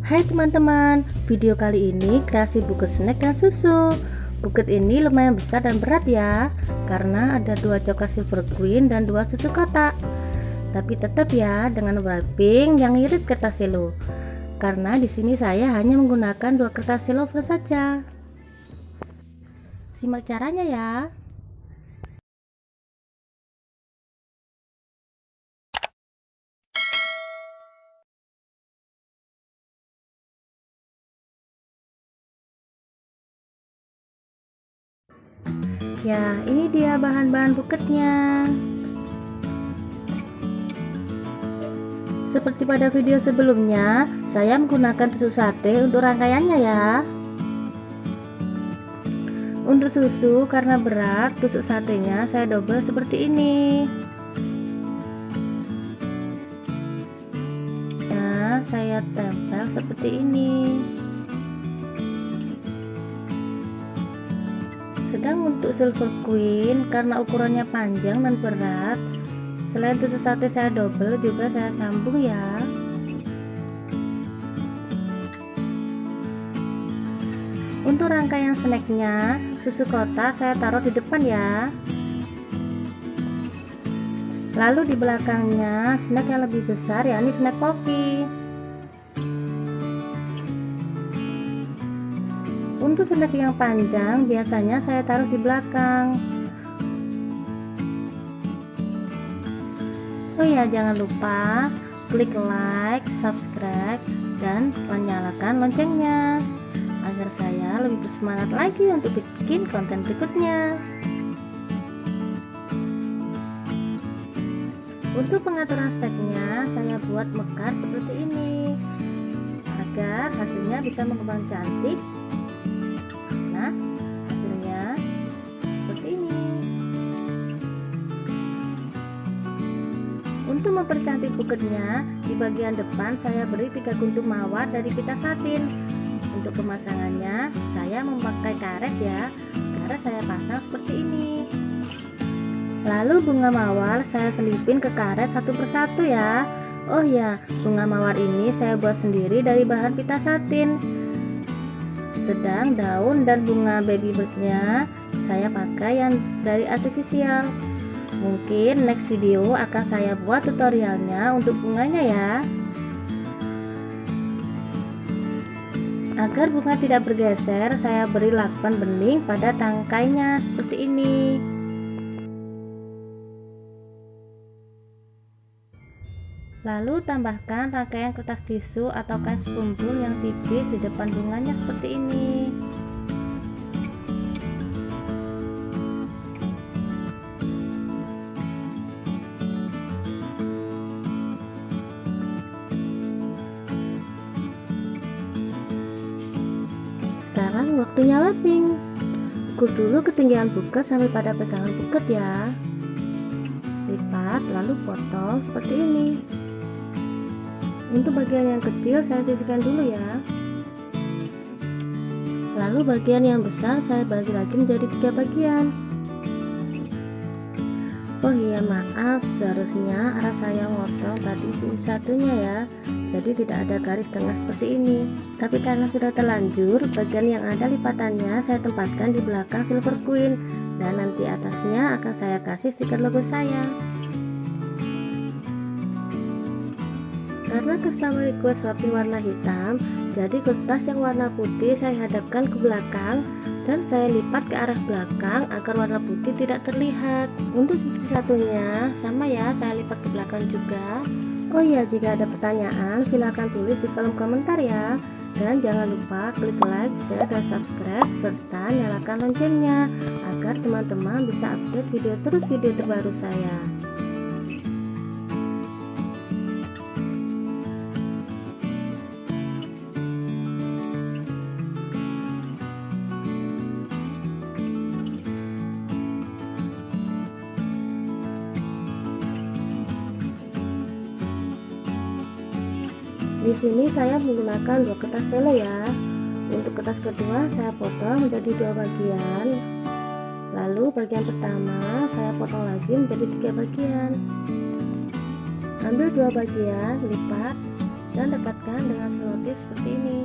Hai teman-teman, video kali ini kreasi buket snack dan susu. Buket ini lumayan besar dan berat ya, karena ada 2 coklat silver queen dan 2 susu kotak. Tapi tetap ya dengan wrapping yang irit kertas selo. Karena di sini saya hanya menggunakan 2 kertas silver saja. Simak caranya ya. Ya, ini dia bahan-bahan buketnya. Seperti pada video sebelumnya, saya menggunakan tusuk sate untuk rangkaiannya ya. Untuk susu karena berat, tusuk satenya saya double seperti ini. Ya, saya tempel seperti ini. Sedang untuk silver queen karena ukurannya panjang dan berat, selain tusuk sate saya double juga saya sambung ya. Untuk rangkaian snacknya, susu kotak saya taruh di depan ya. Lalu di belakangnya snack yang lebih besar yakni snack Pocky. Untuk snack yang panjang biasanya saya taruh di belakang. Oh ya, jangan lupa klik like, subscribe, dan nyalakan loncengnya agar saya lebih bersemangat lagi untuk bikin konten berikutnya. Untuk pengaturan snacknya saya buat mekar seperti ini agar hasilnya bisa mengembang cantik. Nah, hasilnya seperti ini. Untuk mempercantik buketnya, di bagian depan saya beri 3 guntung mawar dari pita satin. Untuk pemasangannya, saya memakai karet ya, karet saya pasang seperti ini. Lalu bunga mawar saya selipin ke karet satu persatu ya. Oh ya, bunga mawar ini saya buat sendiri dari bahan pita satin. Sedang daun dan bunga baby birdnya saya pakai yang dari artifisial. Mungkin next video akan saya buat tutorialnya untuk bunganya ya. Agar bunga tidak bergeser, saya beri lakban bening pada tangkainya seperti ini. Lalu tambahkan rangkaian kertas tisu atau kain spumbul yang tipis di depan bunganya seperti ini. Sekarang waktunya wrapping. Ukur dulu ketinggian buket sampai pada pegangan buket ya. Lipat lalu potong seperti ini. Untuk bagian yang kecil saya sisihkan dulu ya. Lalu bagian yang besar saya bagi lagi menjadi 3 bagian. Oh iya, maaf, seharusnya arah saya motong tadi sisi satunya ya, jadi tidak ada garis tengah seperti ini. Tapi karena sudah terlanjur, bagian yang ada lipatannya saya tempatkan di belakang silver queen, dan nanti atasnya akan saya kasih stiker logo saya. Karena customer request wrapping warna hitam, jadi kertas yang warna putih saya hadapkan ke belakang dan saya lipat ke arah belakang agar warna putih tidak terlihat. Untuk sisi satunya sama ya, saya lipat ke belakang juga. Oh ya, jika ada pertanyaan silahkan tulis di kolom komentar ya. Dan jangan lupa klik like, share, dan subscribe serta nyalakan loncengnya agar teman-teman bisa update video terbaru saya. Di sini saya menggunakan 2 kertas selo ya. Untuk kertas kedua saya potong menjadi 2 bagian. Lalu bagian pertama saya potong lagi menjadi 3 bagian. Ambil 2 bagian, lipat dan dekatkan dengan selotip selotip seperti ini.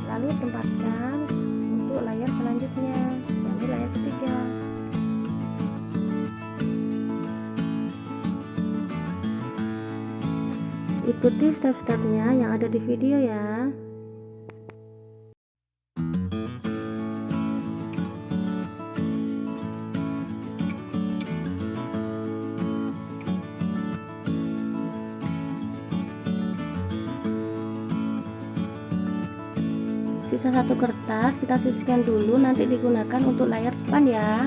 Lalu tempatkan untuk layar selanjutnya, yakni layar ketiga. Ikuti step-stepnya yang ada di video ya. Sisa satu kertas kita sisihkan dulu, nanti digunakan untuk layar depan ya.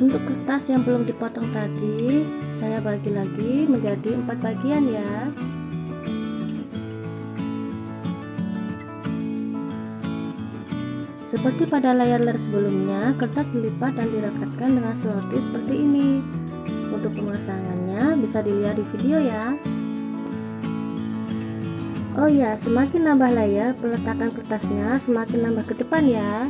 Untuk kertas yang belum dipotong tadi, saya bagi lagi menjadi 4 bagian ya. Seperti pada layar-layar sebelumnya, kertas dilipat dan direkatkan dengan selotip seperti ini. Untuk pemasangannya bisa dilihat di video ya. Oh ya, semakin nambah layar, peletakan kertasnya semakin nambah ke depan ya.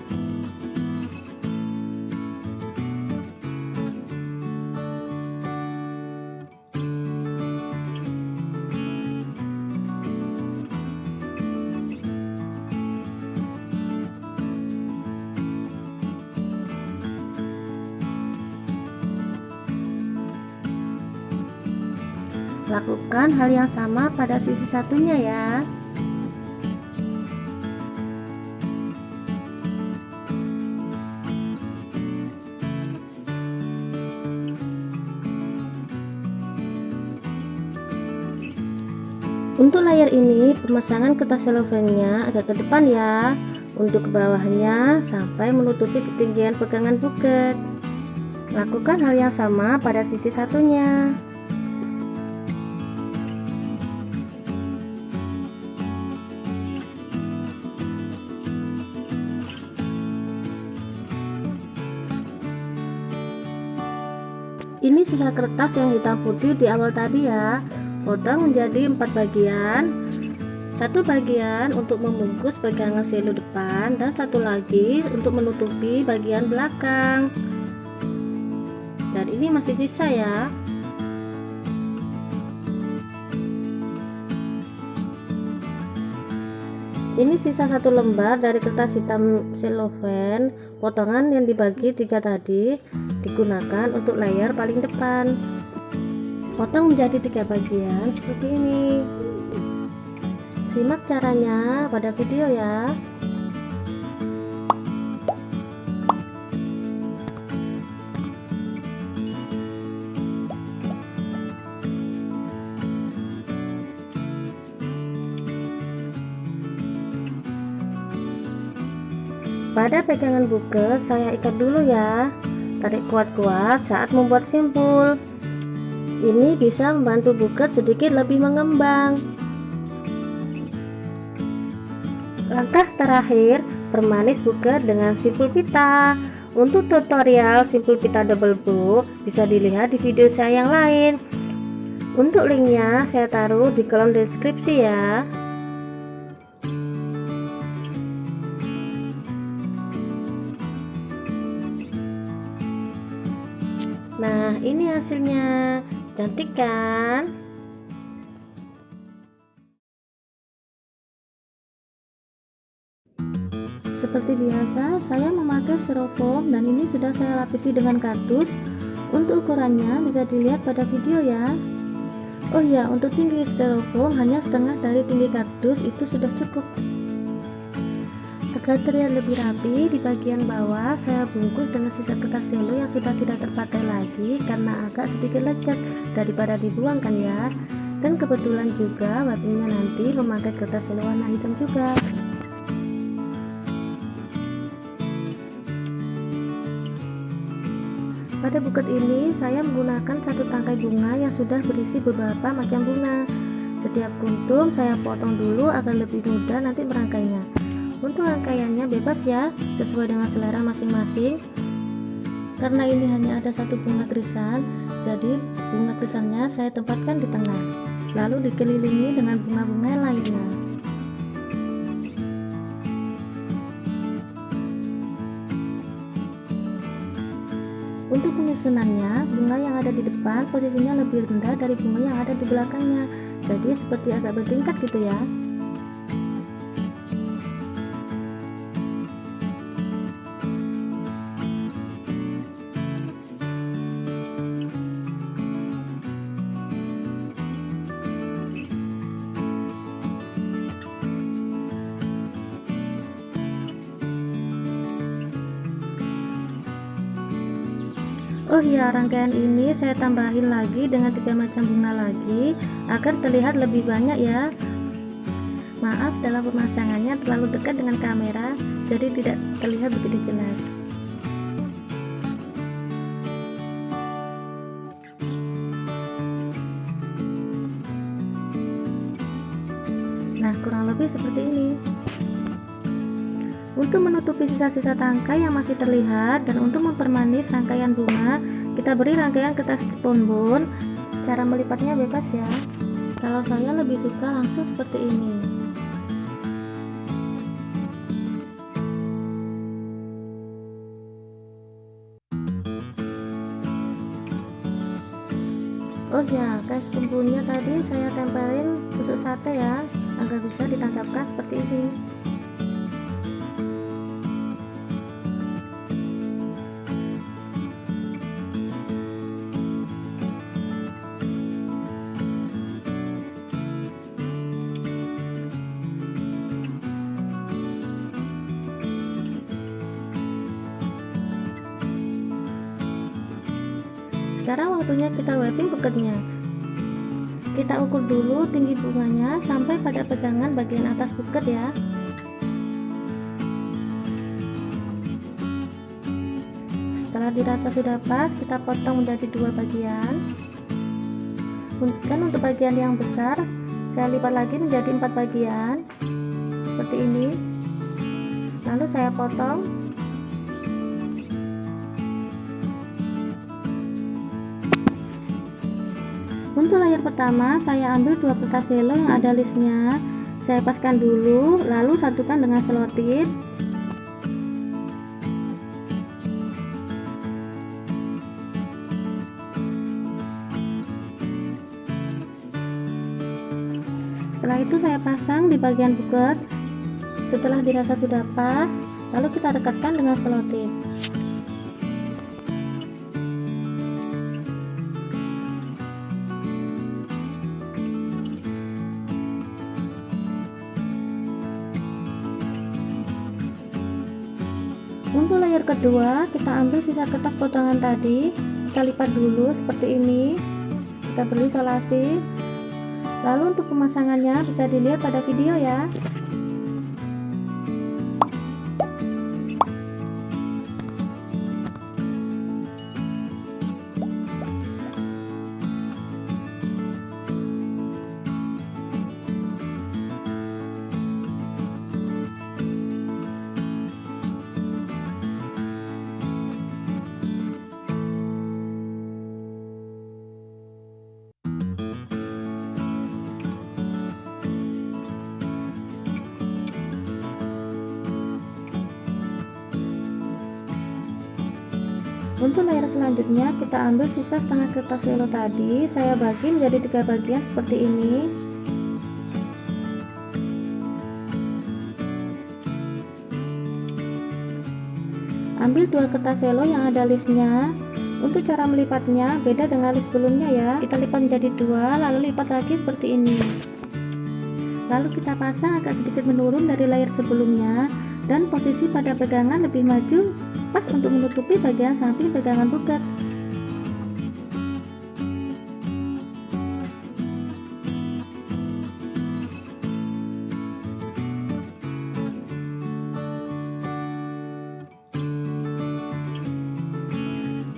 Lakukan hal yang sama pada sisi satunya ya. Untuk layar ini pemasangan kertas selofannya agak ke depan ya. Untuk ke bawahnya sampai menutupi ketinggian pegangan buket. Lakukan hal yang sama pada sisi satunya. Ini sisa kertas yang hitam putih di awal tadi ya. Potong menjadi 4 bagian. Satu bagian untuk membungkus pegangan selo depan dan satu lagi untuk menutupi bagian belakang. Dan ini masih sisa ya. Ini sisa satu lembar dari kertas hitam selofan. Potongan yang dibagi 3 tadi digunakan untuk layar paling depan. Potong menjadi 3 bagian seperti ini. Simak caranya pada video ya. Pada pegangan buket saya ikat dulu ya. Tarik kuat-kuat saat membuat simpul. Ini bisa membantu buket sedikit lebih mengembang. Langkah terakhir, permanis buket dengan simpul pita. Untuk tutorial simpul pita double bow bisa dilihat di video saya yang lain. Untuk linknya saya taruh di kolom deskripsi ya. Nah, ini hasilnya. Cantik kan? Seperti biasa, saya memakai styrofoam dan ini sudah saya lapisi dengan kardus. Untuk ukurannya bisa dilihat pada video ya. Oh ya, untuk tinggi styrofoam hanya setengah dari tinggi kardus, itu sudah cukup. Agar terlihat lebih rapi, di bagian bawah saya bungkus dengan sisa kertas selo yang sudah tidak terpakai lagi karena agak sedikit lecek daripada dibuangkan ya. Dan kebetulan juga babinya nanti memakai kertas selo warna hitam juga. Pada buket ini saya menggunakan satu tangkai bunga yang sudah berisi beberapa macam bunga. Setiap kuntum saya potong dulu agar lebih mudah nanti merangkainya. Untuk rangkaiannya bebas ya, sesuai dengan selera masing-masing. Karena ini hanya ada satu bunga krisan, jadi bunga krisannya saya tempatkan di tengah, lalu dikelilingi dengan bunga-bunga lainnya. Untuk penyusunannya, bunga yang ada di depan posisinya lebih rendah dari bunga yang ada di belakangnya. jadi seperti agak bertingkat gitu ya. Oh iya, rangkaian ini saya tambahin lagi dengan 3 macam bunga lagi agar terlihat lebih banyak ya. Maaf dalam pemasangannya terlalu dekat dengan kamera, jadi tidak terlihat begitu jelas. Nah, kurang lebih seperti ini. Untuk menutupi sisa-sisa tangkai yang masih terlihat dan untuk mempermanis rangkaian bunga, kita beri rangkaian kertas bonbon. Cara melipatnya bebas ya. Kalau saya lebih suka langsung seperti ini. Oh ya, guys, bumbunya tadi saya tempelin tusuk sate ya, agar bisa ditancapkan seperti ini. Sekarang waktunya kita wrapping buketnya. Kita ukur dulu tinggi bunganya sampai pada pegangan bagian atas buket ya. Setelah dirasa sudah pas, kita potong menjadi 2 bagian. Dan untuk bagian yang besar, saya lipat lagi menjadi 4 bagian seperti ini. Lalu saya potong. Untuk layer pertama, saya ambil 2 kertas selo yang ada listnya. Saya paskan dulu, lalu satukan dengan selotip. Setelah itu saya pasang di bagian buket. Setelah dirasa sudah pas, lalu kita rekatkan dengan selotip. Untuk layer kedua, kita ambil sisa kertas potongan tadi, kita lipat dulu seperti ini. Kita beri isolasi. Lalu untuk pemasangannya bisa dilihat pada video ya. Untuk layer selanjutnya, kita ambil sisa setengah kertas selo tadi, saya bagi menjadi 3 bagian seperti ini. Ambil 2 kertas selo yang ada listnya. Untuk cara melipatnya beda dengan list sebelumnya ya. Kita lipat menjadi 2, lalu lipat lagi seperti ini. Lalu kita pasang agak sedikit menurun dari layer sebelumnya, dan posisi pada pegangan lebih maju pas untuk menutupi bagian samping pegangan buket.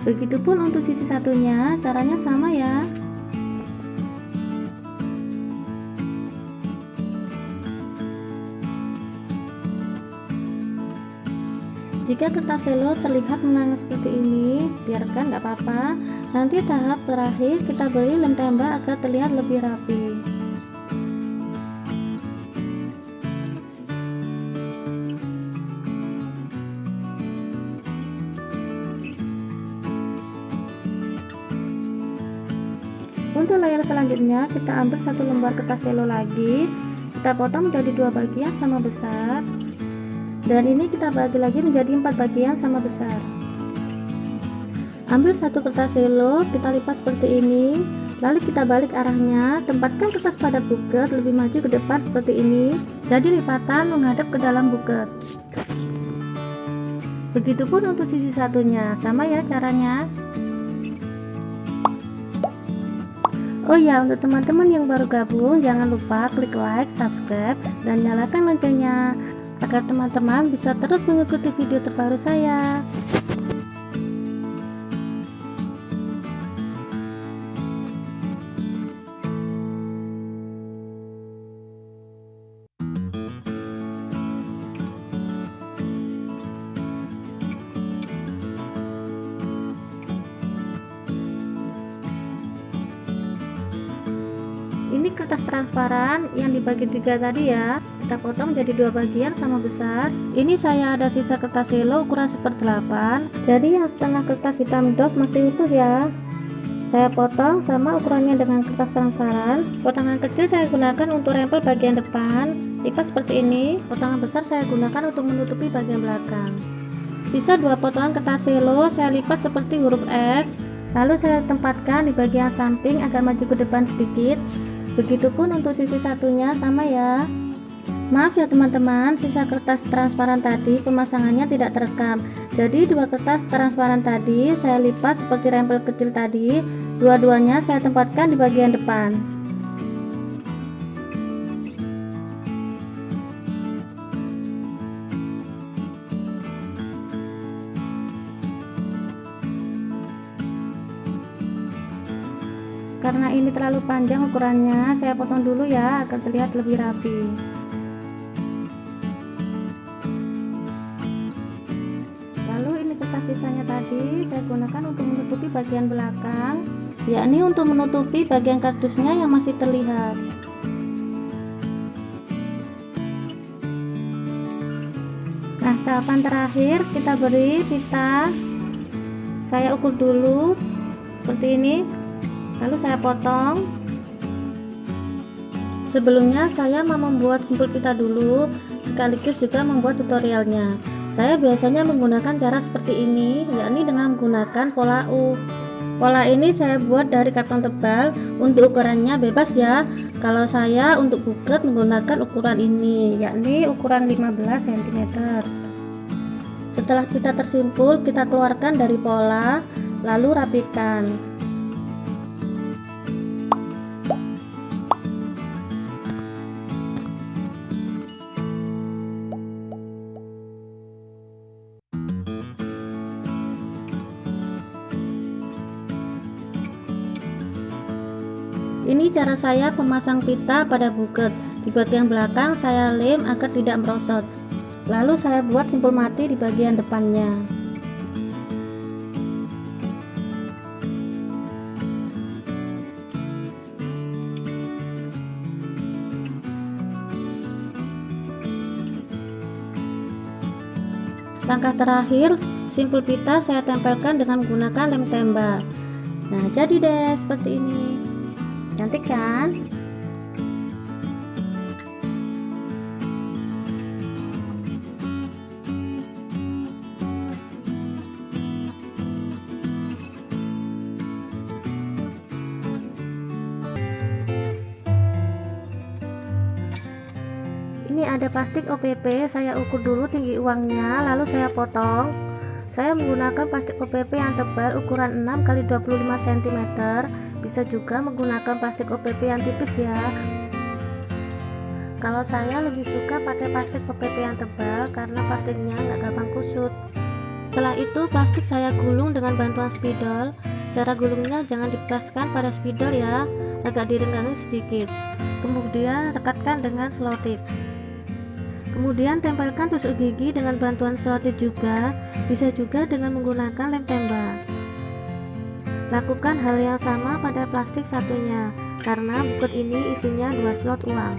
Begitupun untuk sisi satunya, caranya sama ya. Jika kertas selo terlihat menganga seperti ini, biarkan, nggak apa-apa. Nanti tahap terakhir kita beri lem tembak agar terlihat lebih rapi. Untuk layer selanjutnya kita ambil satu lembar kertas selo lagi, kita potong menjadi 2 bagian sama besar, dan ini kita bagi lagi menjadi 4 bagian sama besar. Ambil satu kertas selo, kita lipat seperti ini, lalu kita balik arahnya, tempatkan kertas pada buket lebih maju ke depan seperti ini, jadi lipatan menghadap ke dalam buket. Begitupun untuk sisi satunya, sama ya caranya. Oh ya, untuk teman-teman yang baru gabung, jangan lupa klik like, subscribe, dan nyalakan loncengnya agar teman-teman bisa terus mengikuti video terbaru saya. Ini kertas transparan yang dibagi 3 tadi ya, kita potong jadi 2 bagian sama besar. Ini saya ada sisa kertas selo ukuran 1/8, jadi yang setengah kertas hitam doff masih utuh ya. Saya potong sama ukurannya dengan kertas transparan. Potongan kecil saya gunakan untuk rempel bagian depan, lipat seperti ini. Potongan besar saya gunakan untuk menutupi bagian belakang. Sisa 2 potongan kertas selo saya lipat seperti huruf S, lalu saya tempatkan di bagian samping agak maju ke depan sedikit. Begitupun untuk sisi satunya, sama ya. Maaf ya teman-teman, sisa kertas transparan tadi pemasangannya tidak terekam. Jadi 2 kertas transparan tadi saya lipat seperti rempel kecil tadi. Dua-duanya saya tempatkan di bagian depan. Karena ini terlalu panjang ukurannya, saya potong dulu ya agar terlihat lebih rapi. Lalu ini kertas sisanya tadi saya gunakan untuk menutupi bagian belakang, yakni untuk menutupi bagian kardusnya yang masih terlihat. Nah, tahapan terakhir kita beri pita. Saya ukur dulu seperti ini, lalu saya potong. Sebelumnya saya mau membuat simpul pita dulu, sekaligus juga membuat tutorialnya. Saya biasanya menggunakan cara seperti ini, yakni dengan menggunakan pola U. Pola ini saya buat dari karton tebal, untuk ukurannya bebas ya. Kalau saya untuk buket menggunakan ukuran ini, yakni ukuran 15 cm. Setelah pita tersimpul, kita keluarkan dari pola, lalu rapikan. Ini cara saya memasang pita pada buket. Di bagian belakang saya lem agar tidak merosot. Lalu saya buat simpul mati di bagian depannya. Langkah terakhir, simpul pita saya tempelkan dengan menggunakan lem tembak. Nah, jadi deh seperti ini. Cantik kan? Ini ada plastik OPP, saya ukur dulu tinggi uangnya, lalu saya potong. Saya menggunakan plastik OPP yang tebal ukuran 6 x 25 cm. Bisa juga menggunakan plastik OPP yang tipis ya. Kalau saya lebih suka pakai plastik OPP yang tebal karena plastiknya nggak gampang kusut. Setelah itu plastik saya gulung dengan bantuan spidol. Cara gulungnya jangan diperaskan pada spidol ya, agak direnggangi sedikit. Kemudian rekatkan dengan selotip. Kemudian tempelkan tusuk gigi dengan bantuan selotip juga, bisa juga dengan menggunakan lem tembak. Lakukan hal yang sama pada plastik satunya, karena buket ini isinya 2 slot uang.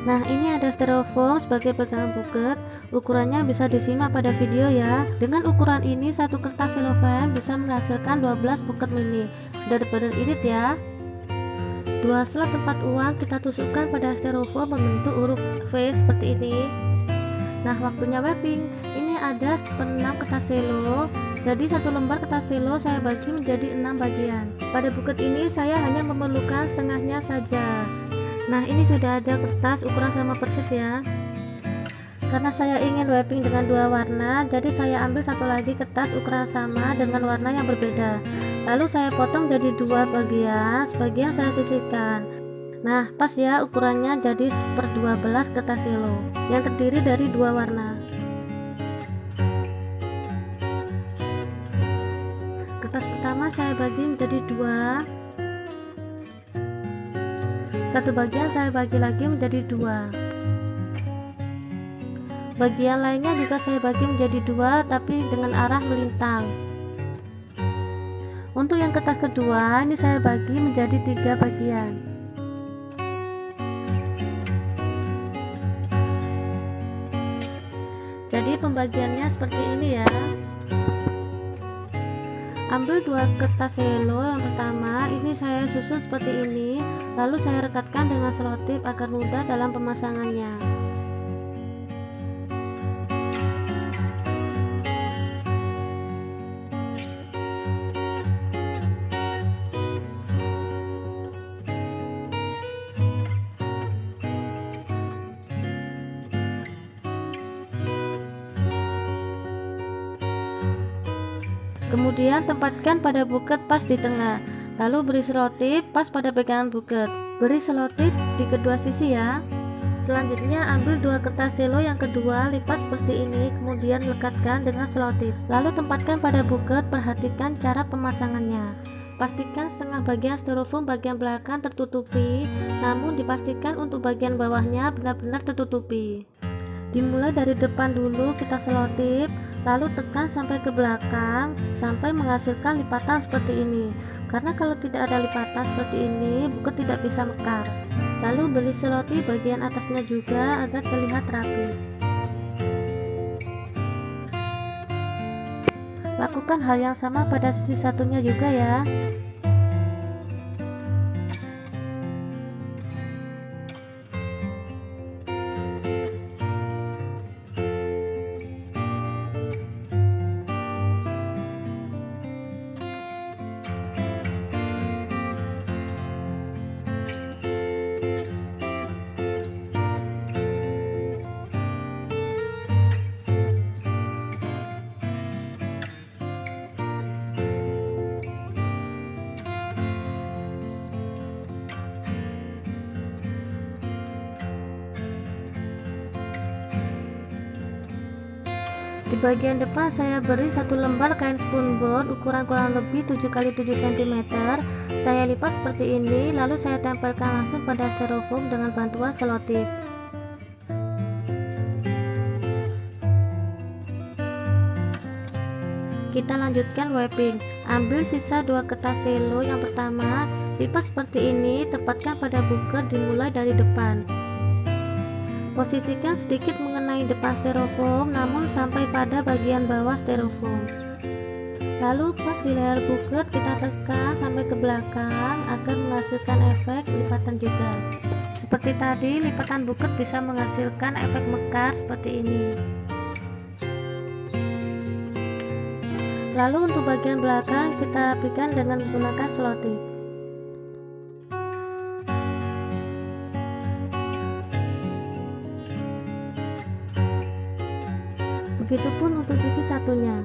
Nah, ini ada styrofoam sebagai pegangan buket. Ukurannya bisa disimak pada video ya. Dengan ukuran ini, satu kertas cellophane bisa menghasilkan 12 buket mini. benar-benar irit ya. Dua slot tempat uang kita tusukkan pada styrofoam membentuk huruf V seperti ini. Nah, waktunya wrapping. Ini ada 6 kertas selo. Jadi satu lembar kertas selo saya bagi menjadi 6 bagian. Pada buket ini saya hanya memerlukan setengahnya saja. Nah, ini sudah ada kertas ukuran sama persis ya. Karena saya ingin wrapping dengan dua warna, jadi saya ambil satu lagi kertas ukuran sama dengan warna yang berbeda. Lalu saya potong jadi dua bagian, sebagian saya sisihkan. Nah, pas ya ukurannya, jadi 1/12 kertas selo yang terdiri dari dua warna. Kertas pertama saya bagi menjadi dua. Satu bagian saya bagi lagi menjadi dua. Bagian lainnya juga saya bagi menjadi dua, tapi dengan arah melintang. Untuk yang kertas kedua, ini saya bagi menjadi 3 bagian. Jadi pembagiannya seperti ini ya. Ambil dua kertas selo yang pertama, ini saya susun seperti ini, lalu saya rekatkan dengan selotip agar mudah dalam pemasangannya. Kemudian tempatkan pada buket pas di tengah, lalu beri selotip pas pada pegangan buket. Beri selotip di kedua sisi ya. Selanjutnya ambil dua kertas selo yang kedua, lipat seperti ini, kemudian lekatkan dengan selotip. Lalu tempatkan pada buket, perhatikan cara pemasangannya. Pastikan setengah bagian styrofoam bagian belakang tertutupi, namun dipastikan untuk bagian bawahnya benar-benar tertutupi. Dimulai dari depan dulu, kita selotip, lalu tekan sampai ke belakang sampai menghasilkan lipatan seperti ini. Karena kalau tidak ada lipatan seperti ini, buket tidak bisa mekar. Lalu beri selotip bagian atasnya juga agar terlihat rapi. Lakukan hal yang sama pada sisi satunya juga ya. Di bagian depan saya beri satu lembar kain spunbond ukuran kurang lebih 7x7 cm. Saya lipat seperti ini, lalu saya tempelkan langsung pada styrofoam dengan bantuan selotip. Kita lanjutkan wrapping. Ambil sisa dua kertas selo yang pertama, lipat seperti ini, tempatkan pada buket dimulai dari depan. Posisikan sedikit mengenai depan styrofoam, namun sampai pada bagian bawah styrofoam. Lalu pas di leher buket kita tekan sampai ke belakang agar menghasilkan efek lipatan juga. Seperti tadi, lipatan buket bisa menghasilkan efek mekar seperti ini. Lalu untuk bagian belakang kita rapikan dengan menggunakan selotip. Begitupun untuk sisi satunya.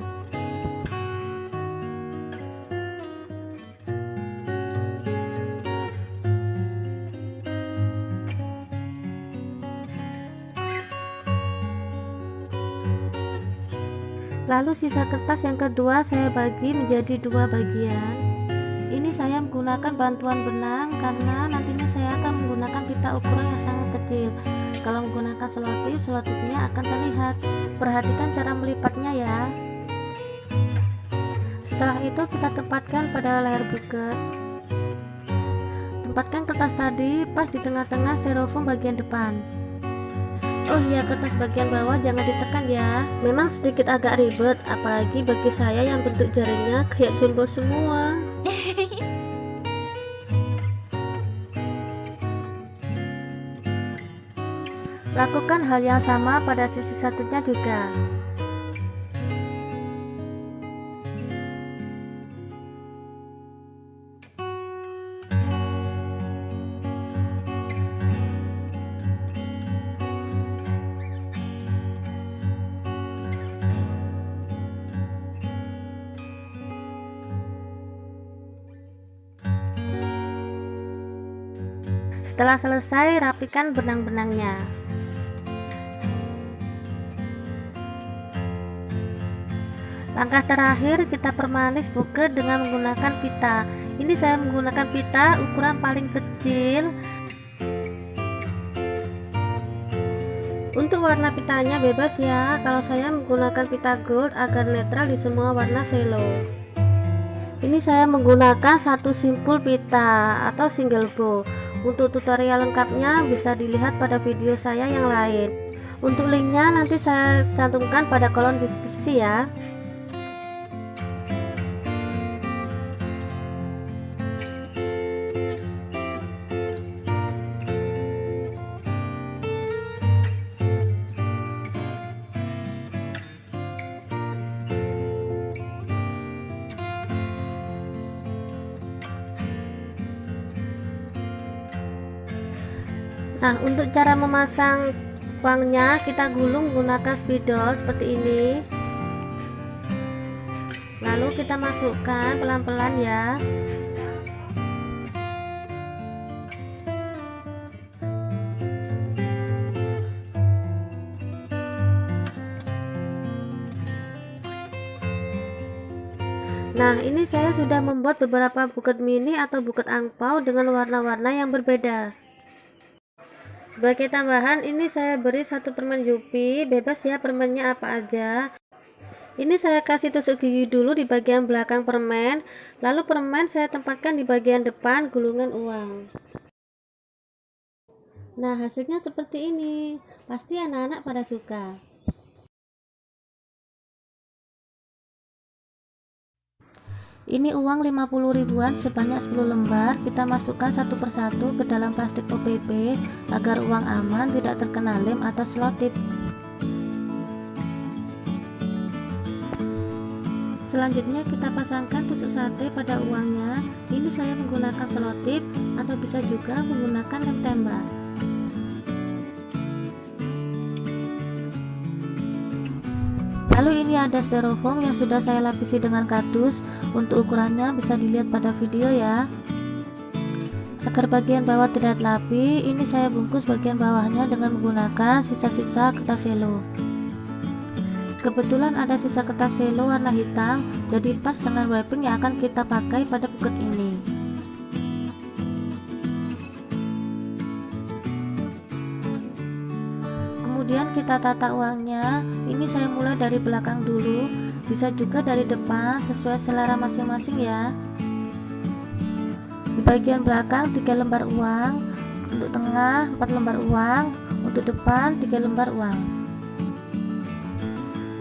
Lalu sisa kertas yang kedua saya bagi menjadi dua bagian. Ini saya menggunakan bantuan benang karena nantinya saya akan menggunakan pita ukuran yang sangat kecil. Kalau menggunakan selotip, selotipnya akan terlihat. Perhatikan cara melipatnya ya. Setelah itu kita tempatkan pada leher buket. Tempatkan kertas tadi pas di tengah-tengah styrofoam bagian depan. Oh iya, kertas bagian bawah jangan ditekan ya. Memang sedikit agak ribet, apalagi bagi saya yang bentuk jarinya kayak jumbo semua. Lakukan hal yang sama pada sisi satunya juga. Setelah selesai, rapikan benang-benangnya. Langkah terakhir, kita permanis buket dengan menggunakan pita. Ini saya menggunakan pita ukuran paling kecil. Untuk warna pitanya bebas ya, kalau saya menggunakan pita gold agar netral di semua warna selo. Ini saya menggunakan satu simpul pita atau single bow. Untuk tutorial lengkapnya bisa dilihat pada video saya yang lain. Untuk linknya nanti saya cantumkan pada kolom deskripsi ya. Nah, untuk cara memasang uangnya, kita gulung menggunakan spidol seperti ini. Lalu kita masukkan pelan-pelan ya. Nah, ini saya sudah membuat beberapa buket mini atau buket angpau dengan warna-warna yang berbeda. Sebagai tambahan, ini saya beri satu permen Yupi, bebas ya permennya apa aja. Ini saya kasih tusuk gigi dulu di bagian belakang permen, lalu permen saya tempatkan di bagian depan gulungan uang. Nah, hasilnya seperti ini. Pasti anak-anak pada suka. Ini uang 50 ribuan sebanyak 10 lembar. Kita masukkan satu persatu ke dalam plastik OPP agar uang aman, tidak terkena lem atau selotip. Selanjutnya kita pasangkan tusuk sate pada uangnya. Ini saya menggunakan selotip atau bisa juga menggunakan lem tembak. Lalu ini ada styrofoam yang sudah saya lapisi dengan kardus. Untuk ukurannya bisa dilihat pada video ya. Agar bagian bawah tidak lapi, ini saya bungkus bagian bawahnya dengan menggunakan sisa-sisa kertas selo. Kebetulan ada sisa kertas selo warna hitam, jadi pas dengan wrapping yang akan kita pakai pada buket ini. Kemudian kita tata uangnya. Ini saya mulai dari belakang dulu, bisa juga dari depan sesuai selera masing-masing ya. Di bagian belakang 3 lembar uang, untuk tengah 4 lembar uang, untuk depan 3 lembar uang.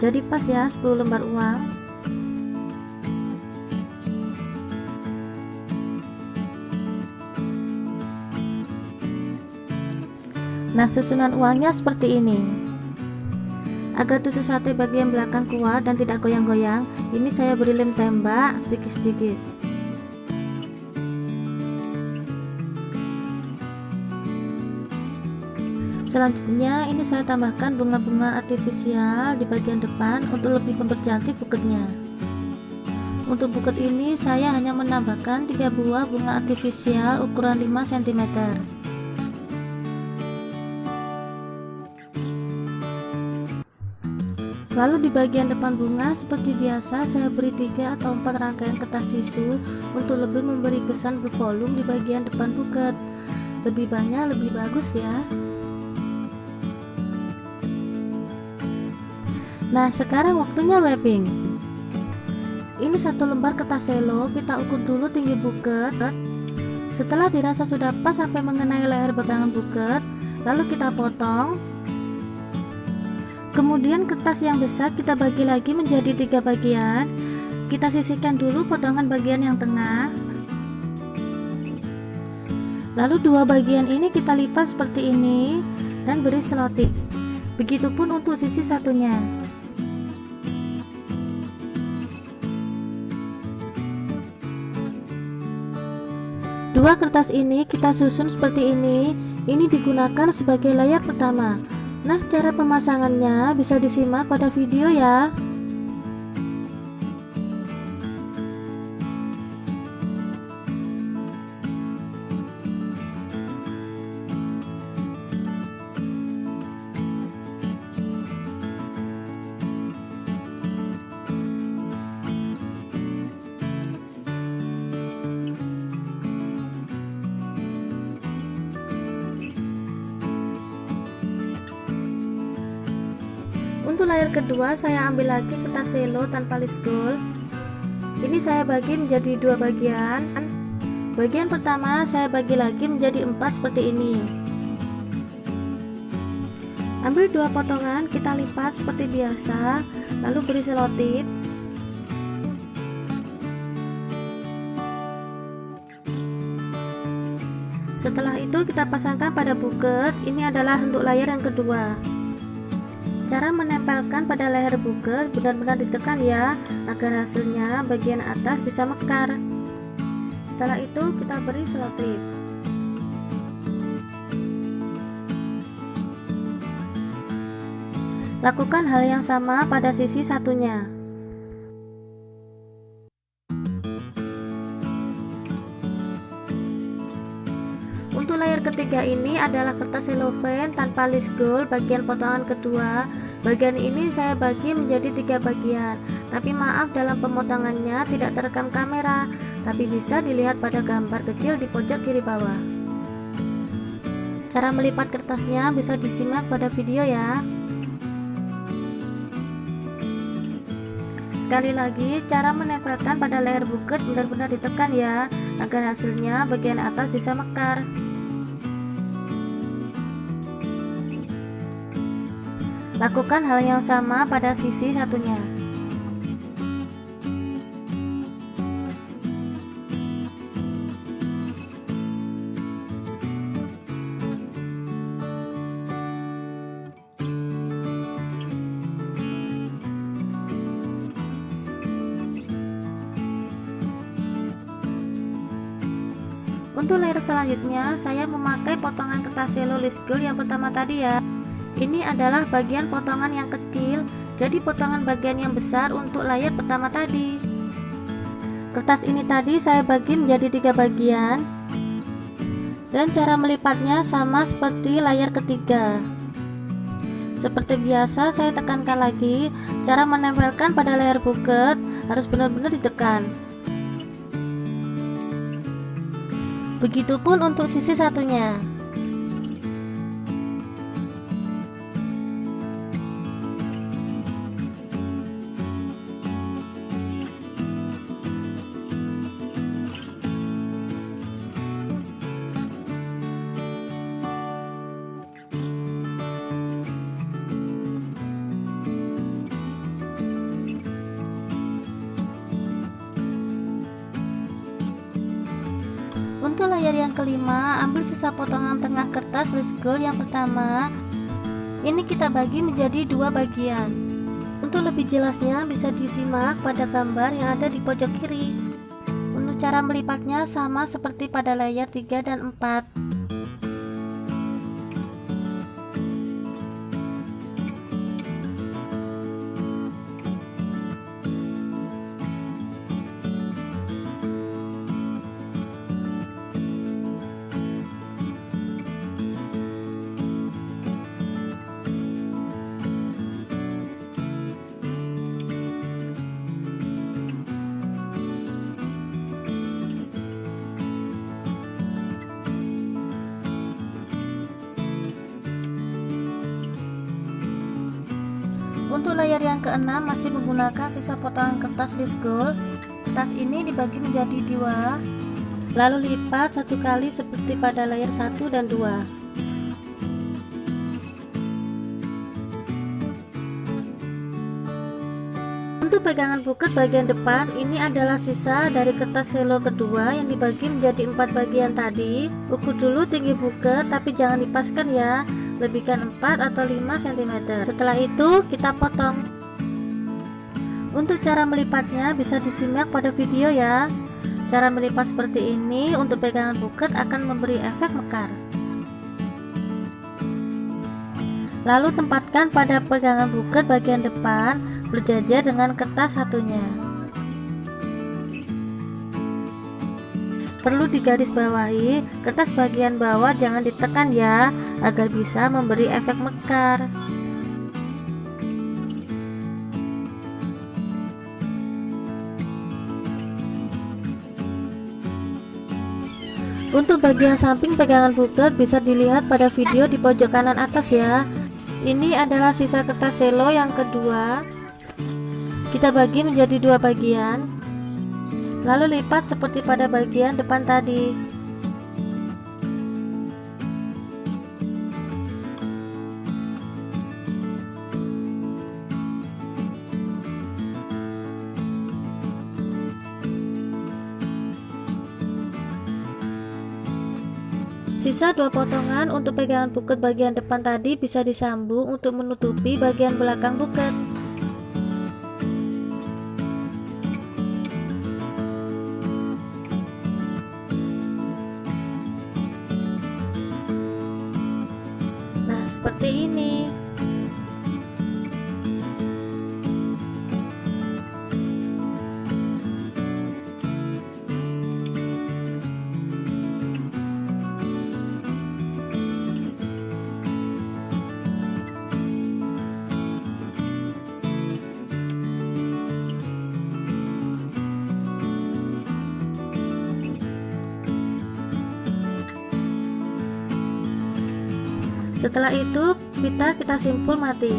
Jadi pas ya 10 lembar uang. Nah, susunan uangnya seperti ini. Agar tusuk sate bagian belakang kuat dan tidak goyang-goyang, ini saya beri lem tembak sedikit-sedikit. Selanjutnya ini saya tambahkan bunga-bunga artifisial di bagian depan untuk lebih mempercantik buketnya. Untuk buket ini saya hanya menambahkan 3 buah bunga artifisial ukuran 5 cm. Lalu di bagian depan bunga seperti biasa saya beri 3 atau 4 rangkaian kertas tisu untuk lebih memberi kesan bervolume di bagian depan buket. Lebih banyak lebih bagus ya. Nah, sekarang waktunya wrapping. Ini 1 lembar kertas selo, kita ukur dulu tinggi buket. Setelah dirasa sudah pas sampai mengenai leher pegangan buket, lalu kita potong. Kemudian kertas yang besar kita bagi lagi menjadi 3 bagian. Kita sisihkan dulu potongan bagian yang tengah. Lalu 2 bagian ini kita lipat seperti ini. dan beri selotip. Begitupun untuk sisi satunya. Dua kertas ini kita susun seperti ini. Ini digunakan sebagai layar pertama. Nah, cara pemasangannya bisa disimak pada video ya. Untuk layar kedua saya ambil lagi kertas selo tanpa list gold. Ini saya bagi menjadi dua bagian. Bagian pertama saya bagi lagi menjadi 4 seperti ini. Ambil dua potongan, kita lipat seperti biasa, lalu beri selotip. Setelah itu kita pasangkan pada buket. Ini adalah untuk layar yang kedua. Cara menempelkan pada leher buket benar-benar ditekan ya, agar hasilnya bagian atas bisa mekar. Setelah itu kita beri selotip. Lakukan hal yang sama pada sisi satunya. Untuk layar ketiga ini adalah kertas cellophane tanpa list gold bagian potongan kedua. Bagian ini saya bagi menjadi 3 bagian. Tapi maaf, dalam pemotongannya tidak terekam kamera, tapi bisa dilihat pada gambar kecil di pojok kiri bawah. Cara melipat kertasnya bisa disimak pada video ya. Sekali lagi, cara menempelkan pada leher buket benar-benar ditekan ya, agar hasilnya bagian atas bisa mekar. Lakukan hal yang sama pada sisi satunya. Untuk layar selanjutnya, saya memakai potongan kertas selo list gold yang pertama tadi ya. Ini adalah bagian potongan yang kecil, jadi potongan bagian yang besar untuk layar pertama tadi. Kertas ini tadi saya bagi menjadi 3 bagian, dan cara melipatnya sama seperti layar ketiga. Seperti biasa, saya tekankan lagi, cara menempelkan pada layar buket harus benar-benar ditekan. Begitupun untuk sisi satunya. Untuk layar yang kelima, ambil sisa potongan tengah kertas list gold yang pertama. Ini kita bagi menjadi 2 bagian. Untuk lebih jelasnya bisa disimak pada gambar yang ada di pojok kiri. Untuk cara melipatnya sama seperti pada layar 3 dan 4. Untuk layar yang keenam masih menggunakan sisa potongan kertas list gold. Kertas ini dibagi menjadi 2, lalu lipat 1 kali seperti pada layar 1 dan 2. Untuk pegangan buket bagian depan, ini adalah sisa dari kertas selo kedua yang dibagi menjadi 4 bagian tadi. Ukur dulu tinggi buket, tapi jangan dipaskan ya, lebihkan 4 atau 5 cm. Setelah itu kita potong. Untuk cara melipatnya bisa disimak pada video ya. Cara melipat seperti ini untuk pegangan buket akan memberi efek mekar. Lalu tempatkan pada pegangan buket bagian depan berjajar dengan kertas satunya. Perlu digarisbawahi, kertas bagian bawah jangan ditekan ya, agar bisa memberi efek mekar. Untuk bagian samping pegangan buket bisa dilihat pada video di pojok kanan atas ya. Ini adalah sisa kertas selo yang kedua. Kita bagi menjadi 2 bagian, lalu lipat seperti pada bagian depan tadi. Sisa 2 potongan untuk pegangan buket bagian depan tadi bisa disambung untuk menutupi bagian belakang buket. Nah, seperti ini. Setelah itu pita kita simpul mati.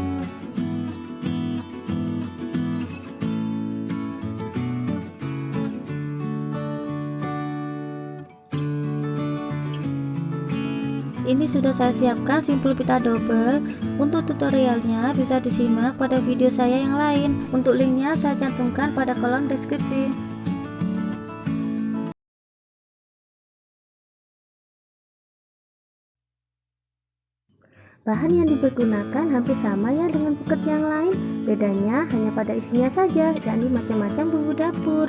Ini sudah saya siapkan simpul pita double. Untuk tutorialnya bisa disimak pada video saya yang lain. Untuk linknya saya cantumkan pada kolom deskripsi. Bahan yang digunakan hampir sama ya dengan buket yang lain, bedanya hanya pada isinya saja, yakni macam-macam bumbu dapur.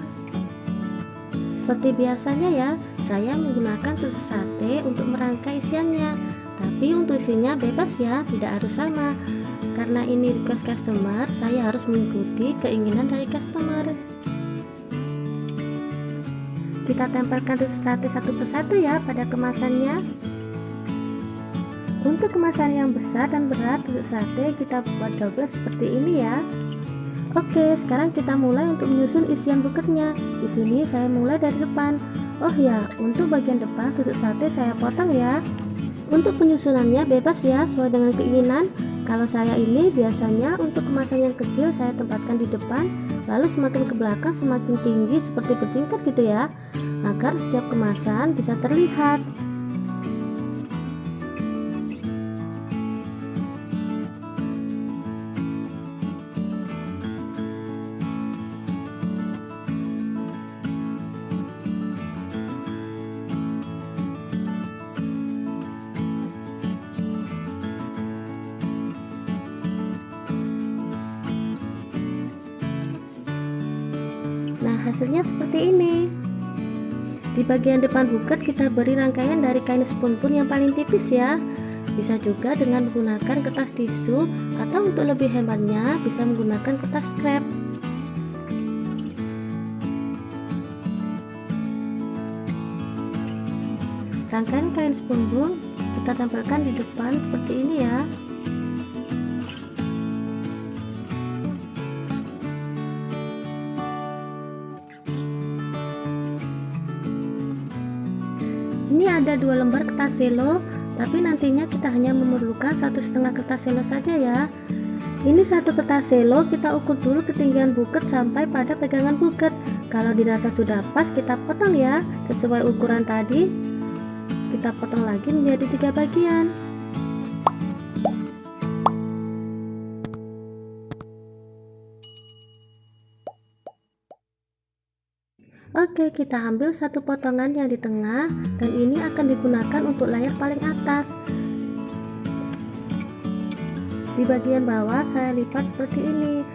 Seperti biasanya ya, saya menggunakan tusuk sate untuk merangkai isiannya, tapi untuk isinya bebas ya, tidak harus sama. Karena ini request customer, saya harus mengikuti keinginan dari customer. Kita tempelkan tusuk sate satu persatu ya pada kemasannya. Untuk kemasan yang besar dan berat tusuk sate kita buat double seperti ini ya. Oke, sekarang kita mulai untuk menyusun isian buketnya. Di sini saya mulai dari depan. Oh ya, untuk bagian depan tusuk sate saya potong ya. Untuk penyusunannya bebas ya, sesuai dengan keinginan. Kalau saya ini biasanya untuk kemasan yang kecil saya tempatkan di depan, lalu semakin ke belakang semakin tinggi seperti bertingkat gitu ya, agar setiap kemasan bisa terlihat. Nah, hasilnya seperti ini. Di bagian depan buket kita beri rangkaian dari kain spun-pun yang paling tipis ya. Bisa juga dengan menggunakan kertas tisu, atau untuk lebih hematnya bisa menggunakan kertas scrap. Rangkaian kain spun-pun kita tempelkan di depan seperti ini ya. Ini ada 2 lembar kertas selo, tapi nantinya kita hanya memerlukan 1,5 kertas selo saja ya. Ini satu kertas selo kita ukur dulu ketinggian buket sampai pada pegangan buket. Kalau dirasa sudah pas kita potong ya, sesuai ukuran tadi. Kita potong lagi menjadi 3 bagian. Oke, kita ambil satu potongan yang di tengah, dan ini akan digunakan untuk layar paling atas. Di bagian bawah saya lipat seperti ini.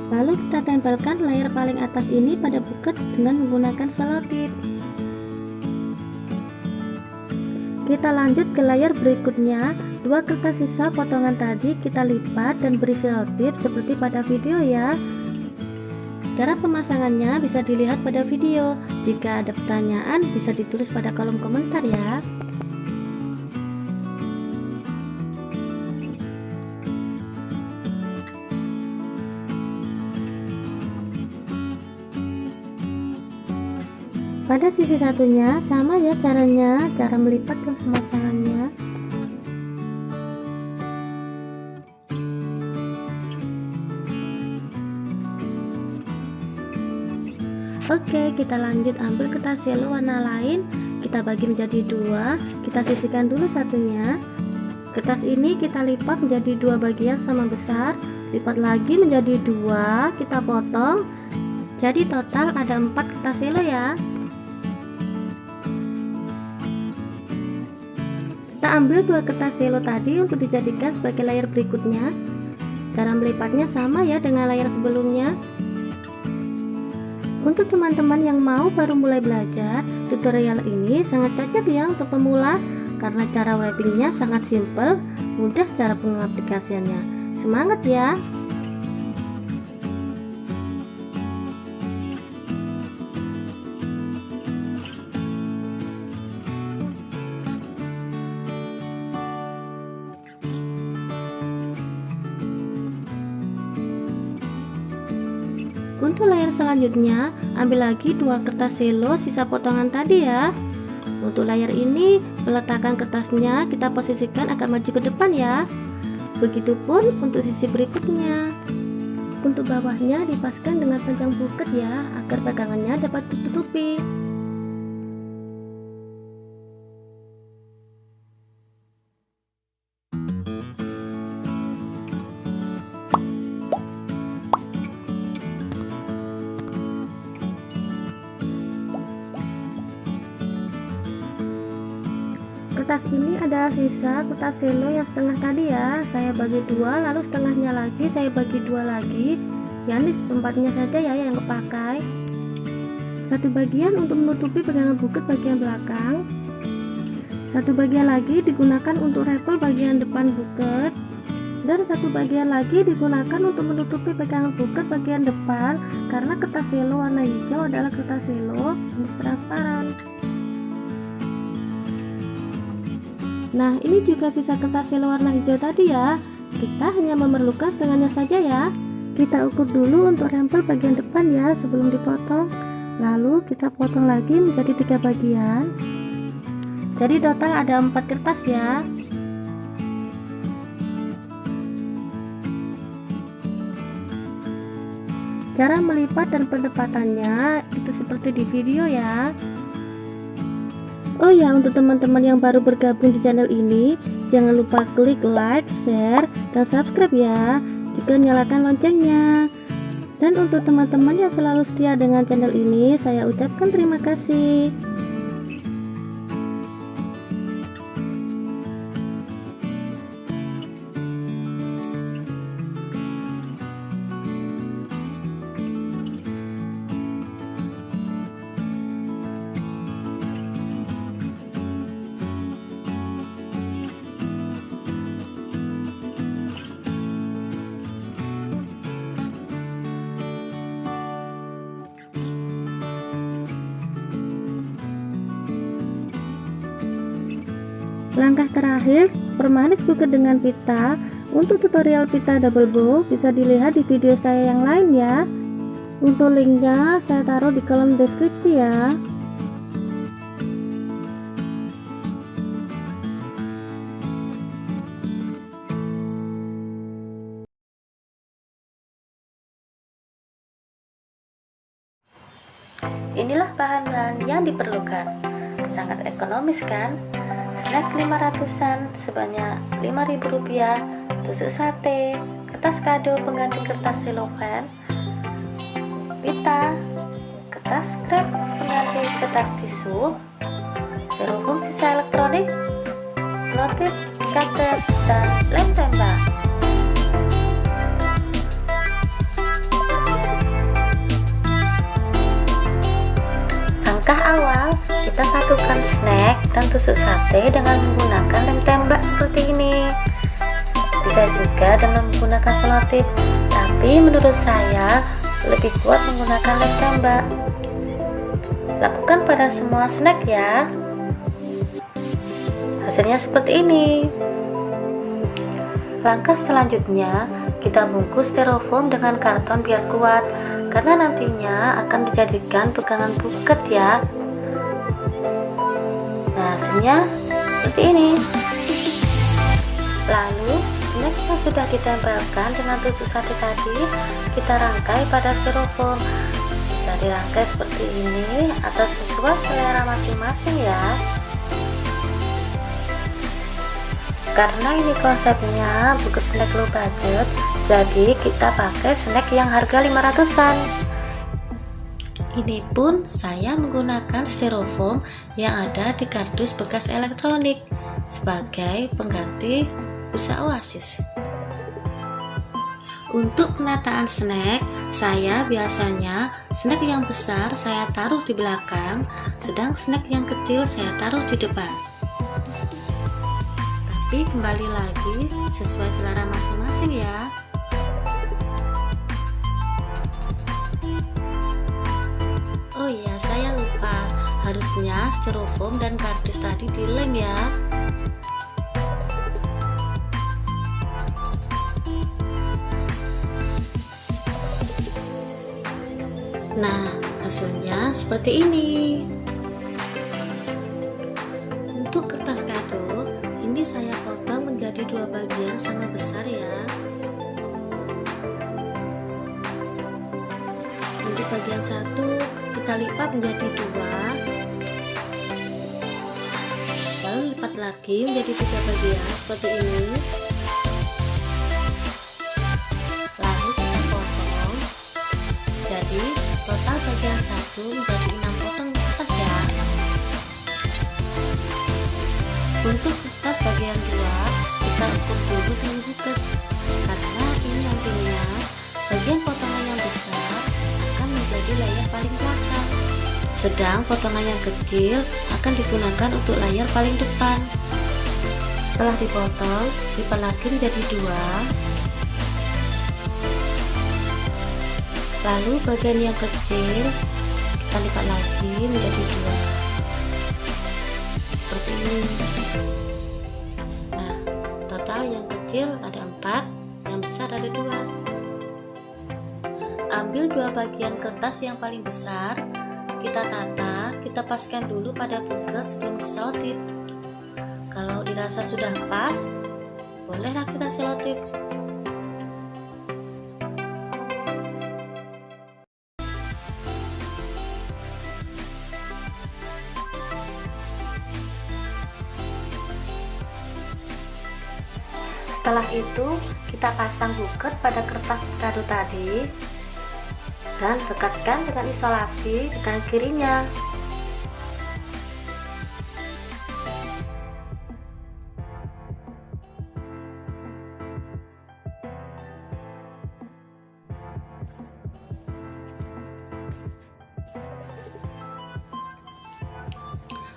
Lalu kita tempelkan layar paling atas ini pada buket dengan menggunakan selotip. Kita lanjut ke layar berikutnya. Dua kertas sisa potongan tadi kita lipat dan beri selotip seperti pada video ya. Cara pemasangannya bisa dilihat pada video. Jika ada pertanyaan bisa ditulis pada kolom komentar ya. Pada sisi satunya sama ya caranya, cara melipat dan pemasangannya. Oke, kita lanjut ambil kertas cello warna lain, kita bagi menjadi dua, kita sisihkan dulu satunya. Kertas ini kita lipat menjadi dua bagian sama besar, lipat lagi menjadi dua, kita potong. Jadi total ada 4 kertas cello ya. Kita ambil dua kertas cello tadi untuk dijadikan sebagai layar berikutnya. Cara melipatnya sama ya dengan layar sebelumnya. Untuk teman-teman yang mau baru mulai belajar, tutorial ini sangat cocok ya untuk pemula karena cara wrappingnya sangat simple, mudah cara pengaplikasiannya. Semangat ya! Untuk layar selanjutnya, ambil lagi dua kertas cello sisa potongan tadi ya. Untuk layar ini, meletakkan kertasnya kita posisikan agak maju ke depan ya. Begitupun untuk sisi berikutnya. Untuk bawahnya dipaskan dengan panjang buket ya, agar pegangannya dapat ditutupi. Kertas ini adalah sisa kertas cello yang setengah tadi ya. Saya bagi dua, lalu setengahnya lagi saya bagi dua lagi. Ya, ini seperempatnya saja ya yang kepakai. Satu bagian untuk menutupi pegangan buket bagian belakang. Satu bagian lagi digunakan untuk rappel bagian depan buket. Dan satu bagian lagi digunakan untuk menutupi pegangan buket bagian depan, karena kertas cello warna hijau adalah kertas cello jenis transparan. Nah, ini juga sisa kertas cello warna hijau tadi ya. Kita hanya memerlukan setengahnya saja ya. Kita ukur dulu untuk rempel bagian depan ya sebelum dipotong. Lalu kita potong lagi menjadi 3 bagian. Jadi total ada 4 kertas ya. Cara melipat dan penempatannya itu seperti di video ya. Oh ya, untuk teman-teman yang baru bergabung di channel ini, jangan lupa klik like, share, dan subscribe ya. Juga nyalakan loncengnya. Dan untuk teman-teman yang selalu setia dengan channel ini, saya ucapkan terima kasih. Langkah terakhir, permanis buket dengan pita. Untuk tutorial pita double bow bisa dilihat di video saya yang lain ya. Untuk linknya saya taruh di kolom deskripsi ya. Inilah bahan-bahan yang diperlukan. Sangat ekonomis kan? Snack 500-an sebanyak Rp5.000, tusuk sate, kertas kado pengganti kertas cellophane, pita, kertas scrap pengganti kertas tisu, styrofoam sisa elektronik, selotip, karet, dan lem tembak. Langkah awal, kita satukan snack dan tusuk sate dengan menggunakan lem tembak seperti ini. Bisa juga dengan menggunakan selotip, tapi menurut saya lebih kuat menggunakan lem tembak. Lakukan pada semua snack ya. Hasilnya seperti ini. Langkah selanjutnya, kita bungkus styrofoam dengan karton biar kuat, karena nantinya akan dijadikan pegangan buket ya. Nah, hasilnya seperti ini. Lalu snack yang sudah ditempelkan dengan tusuk sate tadi kita rangkai pada styrofoam. Bisa dirangkai seperti ini atau sesuai selera masing-masing ya. Karena ini konsepnya bukan snack low budget, jadi kita pakai snack yang harga 500-an. Ini pun saya menggunakan styrofoam yang ada di kardus bekas elektronik sebagai pengganti busa Oasis. Untuk penataan snack, saya biasanya snack yang besar saya taruh di belakang, sedang snack yang kecil saya taruh di depan. Tapi kembali lagi sesuai selera masing-masing ya. Oh iya, saya lupa, harusnya styrofoam dan kardus tadi dilem ya. Nah, hasilnya seperti ini. Untuk kertas kado, ini saya potong menjadi 2 bagian sama besar ya. Untuk bagian satu kita lipat menjadi 2, lalu lipat lagi menjadi 3 bagian seperti ini. Lalu kita potong, jadi total bagian satu menjadi 6 potong kertas ya. Untuk kertas bagian 2 kita ukur dulu dengan buket, karena ini nantinya bagian potongan yang besar akan menjadi layar paling belakang, sedang potongan yang kecil akan digunakan untuk layar paling depan. Setelah dipotong, lipat lagi menjadi 2, lalu bagian yang kecil kita lipat lagi menjadi 2 seperti ini. Nah, total yang kecil ada 4, yang besar ada 2. Ambil 2 bagian kertas yang paling besar, kita tata, kita paskan dulu pada buket sebelum diselotip. Kalau dirasa sudah pas, bolehlah kita selotip. Setelah itu kita pasang buket pada kertas kado tadi dan dekatkan dengan isolasi di kanan kirinya.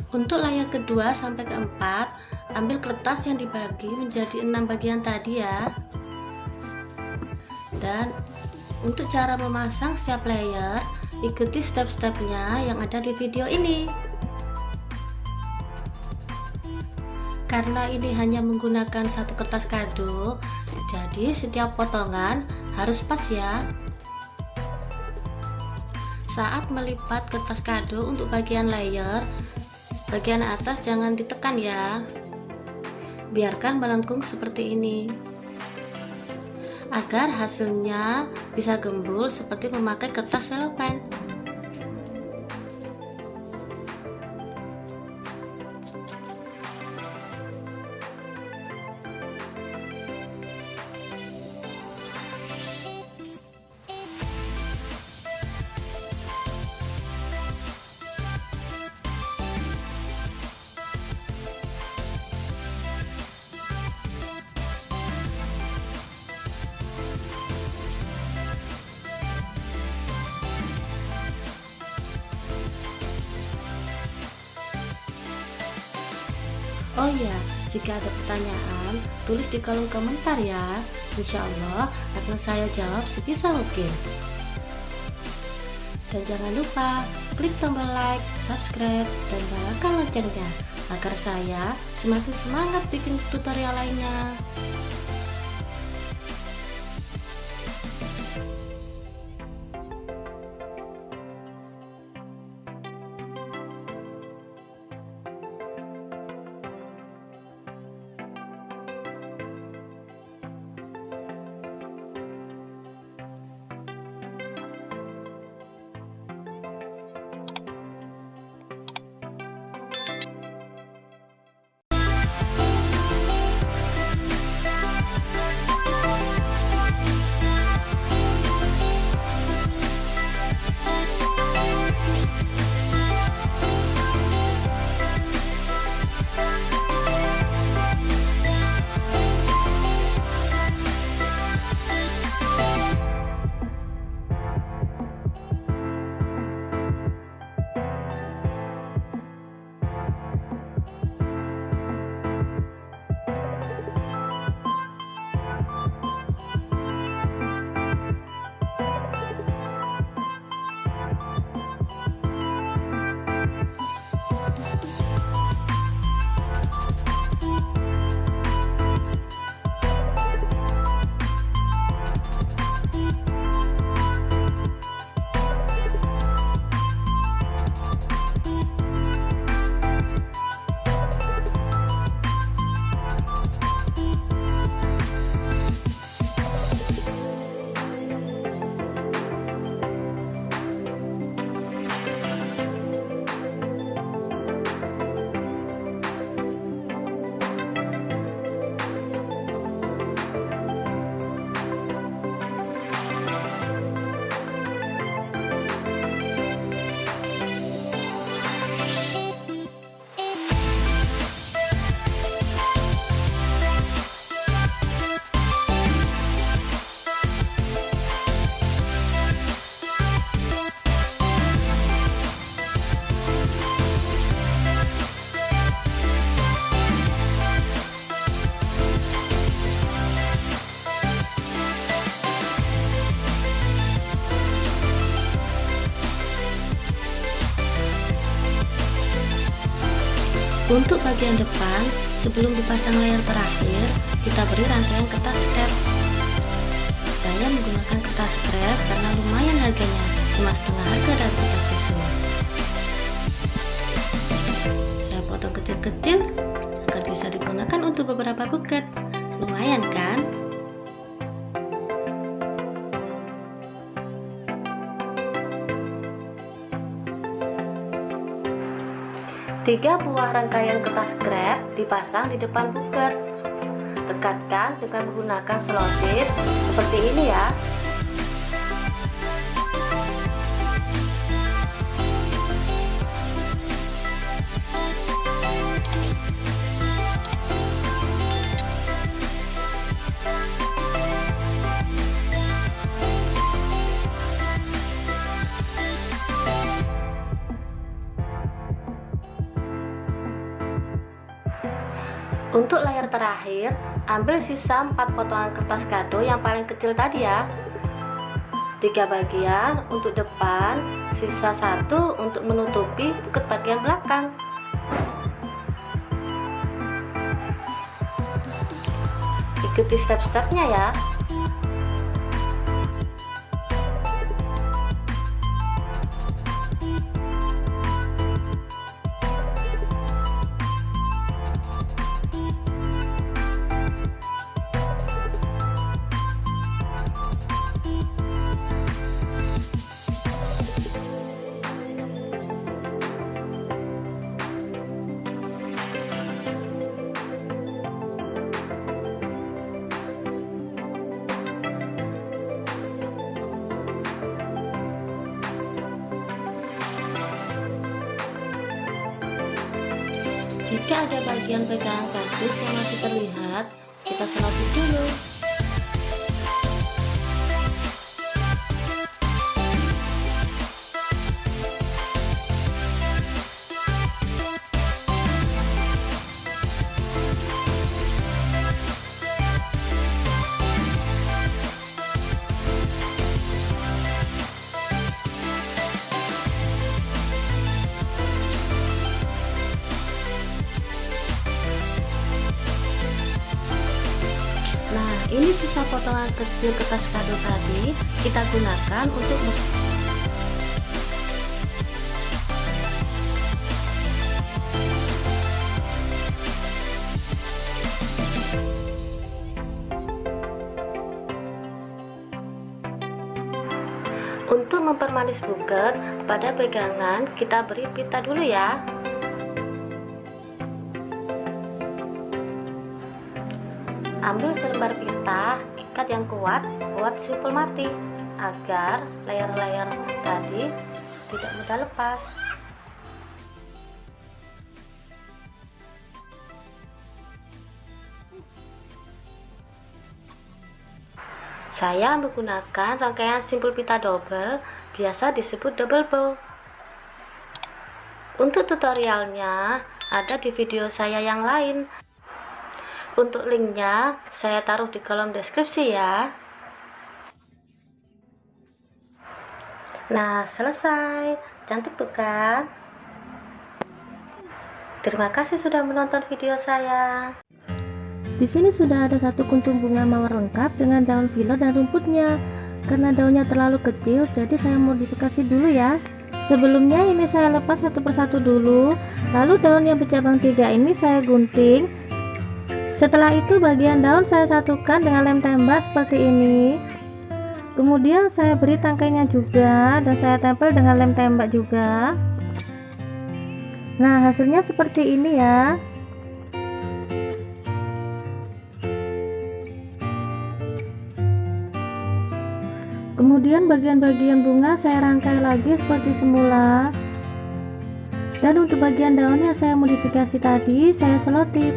Untuk layar kedua sampai keempat, ambil kertas yang dibagi menjadi 6 bagian tadi ya. Dan untuk cara memasang setiap layer, ikuti step-stepnya yang ada di video ini. Karena ini hanya menggunakan satu kertas kado, jadi setiap potongan harus pas ya. Saat melipat kertas kado untuk bagian layer, bagian atas jangan ditekan ya, biarkan melengkung seperti ini agar hasilnya bisa gembul seperti memakai kertas selopan. Oh iya, jika ada pertanyaan, tulis di kolom komentar ya. Insya Allah akan saya jawab sebisa mungkin. Dan jangan lupa klik tombol like, subscribe, dan nyalakan loncengnya agar saya semakin semangat bikin tutorial lainnya. Untuk bagian depan, sebelum dipasang layar terakhir, kita beri rangkaian kertas scrap. Saya menggunakan kertas scrap karena lumayan harganya, cuma setengah harga dari kertas tisu. Saya potong kecil-kecil agar bisa digunakan untuk beberapa buket. Lumayan kan? Tiga buah rangkaian kertas scrap dipasang di depan buket. Dekatkan dengan menggunakan selotip seperti ini ya. Untuk layar terakhir, ambil sisa 4 potongan kertas kado yang paling kecil tadi ya. 3 bagian untuk depan, sisa 1 untuk menutupi buket bagian belakang. Ikuti step-stepnya ya. Jika ada bagian pegangan kardus yang masih terlihat, kita selotip dulu. ini sisa potongan kecil kertas kado tadi kita gunakan untuk mempermanis buket. Pada pegangan kita beri pita dulu ya. Ambil selembar pita, ikat yang kuat, buat simpul mati agar layar-layar tadi tidak mudah lepas. Saya menggunakan rangkaian simpul pita double, biasa disebut double bow. Untuk tutorialnya ada di video saya yang lain. Untuk linknya saya taruh di kolom deskripsi ya. Nah, selesai. Cantik bukan? Terima kasih sudah menonton video saya. Di sini sudah ada satu kuntum bunga mawar lengkap dengan daun filler dan rumputnya. Karena daunnya terlalu kecil, jadi saya modifikasi dulu ya. Sebelumnya ini saya lepas satu persatu dulu. Lalu daun yang bercabang 3 ini saya gunting. Setelah itu bagian daun saya satukan dengan lem tembak seperti ini. Kemudian saya beri tangkainya juga dan saya tempel dengan lem tembak juga. Nah, hasilnya seperti ini ya. Kemudian bagian-bagian bunga saya rangkai lagi seperti semula. Dan untuk bagian daunnya saya modifikasi tadi, saya selotip.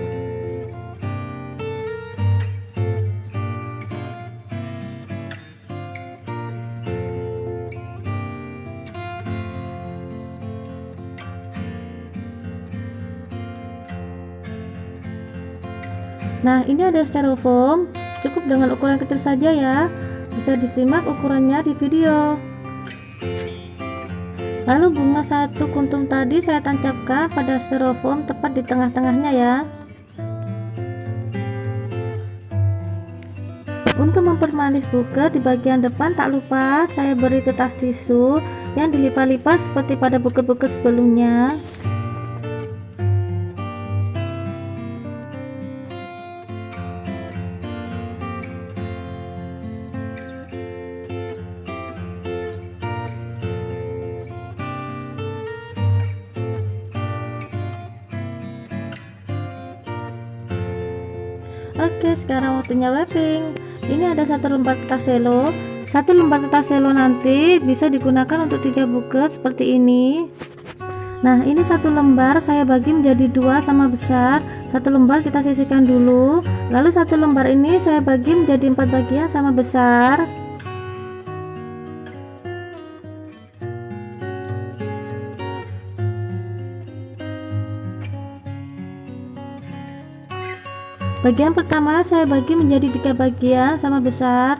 Nah, ini ada styrofoam, cukup dengan ukuran kecil saja ya. Bisa disimak ukurannya di video. Lalu bunga satu kuntum tadi saya tancapkan pada styrofoam tepat di tengah-tengahnya ya. Untuk mempermanis buket di bagian depan tak lupa saya beri kertas tisu yang dilipat-lipat seperti pada buket-buket sebelumnya. Oke, sekarang waktunya wrapping. Ini ada satu lembar kertas selo. Satu lembar kertas selo nanti bisa digunakan untuk 3 buket seperti ini. Nah, ini satu lembar saya bagi menjadi 2 sama besar. Satu lembar kita sisihkan dulu. Lalu satu lembar ini saya bagi menjadi 4 bagian sama besar. Bagian pertama saya bagi menjadi 3 bagian sama besar.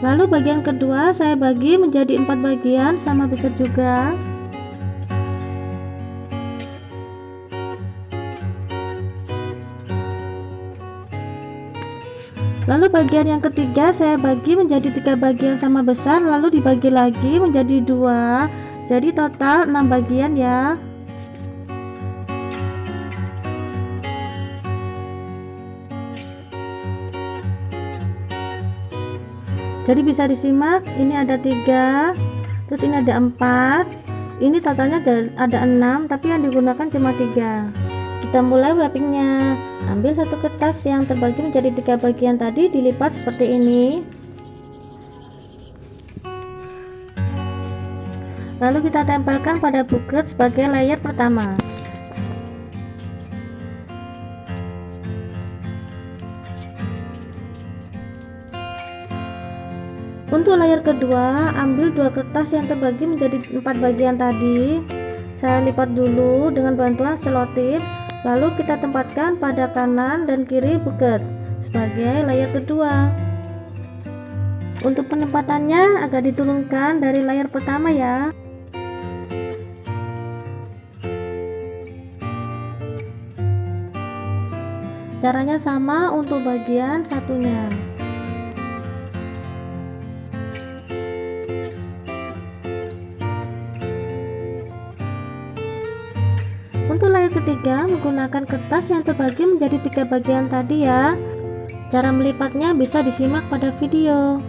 Lalu bagian kedua saya bagi menjadi 4 bagian sama besar juga. Lalu bagian yang ketiga saya bagi menjadi 3 bagian sama besar, lalu dibagi lagi menjadi 2. Jadi total 6 bagian ya. Jadi bisa disimak, ini ada 3, terus ini ada 4, ini totalnya ada 6, tapi yang digunakan cuma 3. Kita mulai wrappingnya. Ambil satu kertas yang terbagi menjadi 3 bagian tadi, dilipat seperti ini. Lalu kita tempelkan pada buket sebagai layer pertama. Untuk layer kedua, ambil 2 kertas yang terbagi menjadi 4 bagian tadi. Saya lipat dulu dengan bantuan selotip, lalu kita tempatkan pada kanan dan kiri buket sebagai layer kedua. Untuk penempatannya agak diturunkan dari layer pertama ya. Caranya sama untuk bagian satunya. Untuk layar ketiga menggunakan kertas yang terbagi menjadi 3 bagian tadi ya. Cara melipatnya bisa disimak pada video.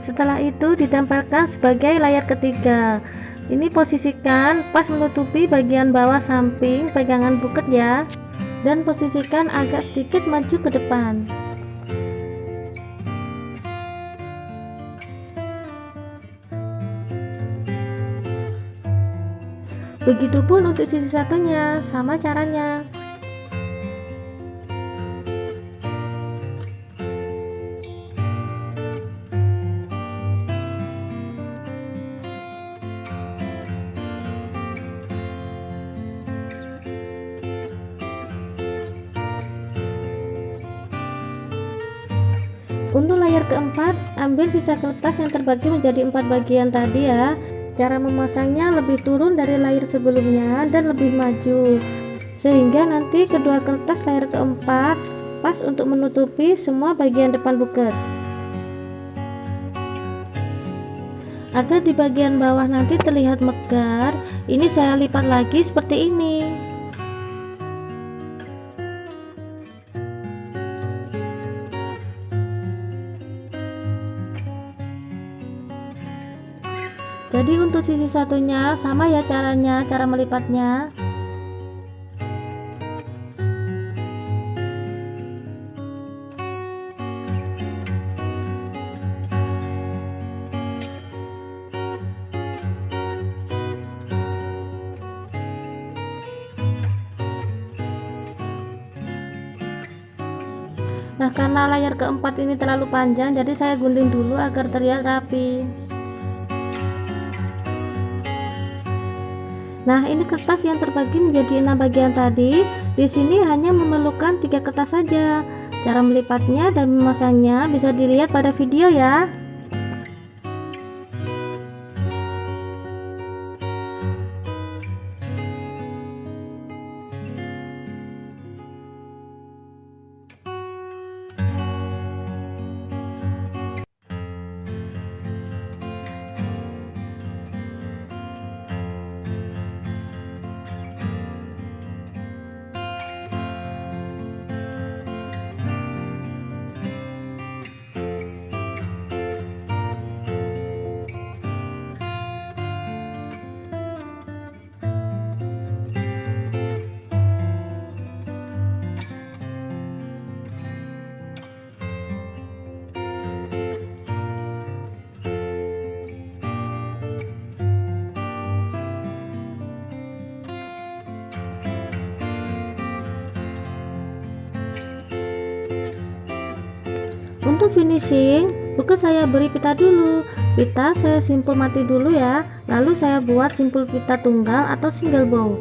Setelah itu ditempelkan sebagai layar ketiga. Ini posisikan pas menutupi bagian bawah samping pegangan buket ya. Dan posisikan agak sedikit maju ke depan. Begitupun untuk sisi satunya, sama caranya. Untuk layar keempat, ambil sisa kertas yang terbagi menjadi 4 bagian tadi ya. Cara memasangnya lebih turun dari layar sebelumnya dan lebih maju, sehingga nanti kedua kertas layar keempat pas untuk menutupi semua bagian depan buket. Agar di bagian bawah nanti terlihat megar, ini saya lipat lagi seperti ini. Jadi untuk sisi satunya sama ya caranya, cara melipatnya. Nah, karena layar keempat ini terlalu panjang, jadi saya gunting dulu agar terlihat rapi. Nah, ini kertas yang terbagi menjadi 6 bagian tadi. Di sini hanya memerlukan 3 kertas saja. Cara melipatnya dan memasangnya bisa dilihat pada video ya. Untuk finishing, buket saya beri pita dulu. Pita saya simpul mati dulu ya. Lalu saya buat simpul pita tunggal atau single bow.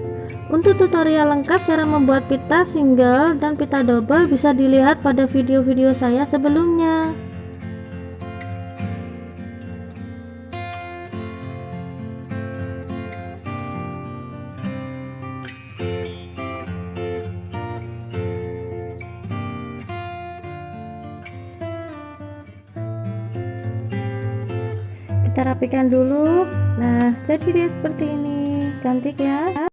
Untuk tutorial lengkap cara membuat pita single dan pita double bisa dilihat pada video-video saya sebelumnya. Kita rapikan dulu. Nah, jadi dia seperti ini, cantik ya.